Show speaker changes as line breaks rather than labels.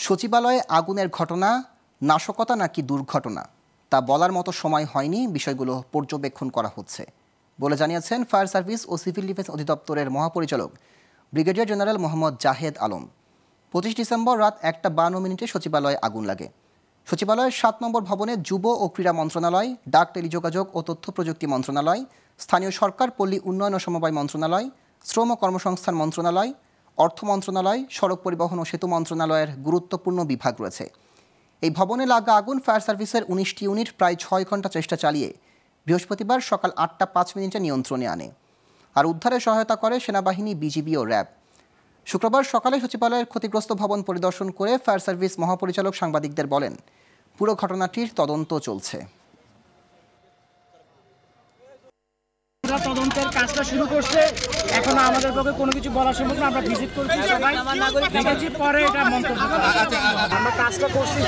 সচিবালয়ে আগুনের ঘটনা নাশকতা নাকি দুর্ঘটনা তা বলার মতো সময় হয়নি, বিষয়গুলো পর্যবেক্ষণ করা হচ্ছে বলে জানিয়েছেন ফায়ার সার্ভিস ও সিভিল ডিফেন্স অধিদপ্তরের মহাপরিচালক brigadier general Mohammad Zahed Alam. 25 December রাত 1:52 সচিবালয়ে আগুন লাগে। সচিবালয়ের 7 নম্বর ভবনে যুব ও ক্রীড়া মন্ত্রণালয়, ডাক টেলিযোগাযোগ ও তথ্য প্রযুক্তি মন্ত্রণালয়, স্থানীয় সরকার পল্লী উন্নয়ন ও সমবায় মন্ত্রণালয়, শ্রম ও কর্মসংস্থান মন্ত্রণালয়, অর্থ মন্ত্রণালয়, সড়ক পরিবহন ও সেতু মন্ত্রণালয়ের গুরুত্বপূর্ণ বিভাগ রয়েছে। এই ভবনে লাগা আগুন ফায়ার সার্ভিসের 19টি ইউনিট প্রায় 6 ঘন্টা চেষ্টা চালিয়ে বৃহস্পতিবার সকাল 8:05 নিয়ন্ত্রণে আনে। আর উদ্ধারে সহায়তা করে সেনাবাহিনী, বিজিবি ও র্যাব। শুক্রবার সকালে সচিবালয়ের ক্ষতিগ্রস্ত ভবন পরিদর্শন করে ফায়ার সার্ভিস মহাপরিচালক সাংবাদিকদের বলেন, পুরো ঘটনাটির তদন্ত চলছে।
তদন্তের কাজটা শুরু করছে, এখনো আমাদের পক্ষে কোনো কিছু বলা সম্ভব না। আমরা ভিজিট করছি, সবাই দেখেছি, পরে এটা মন্তব্য আমরা কাজটা করছি।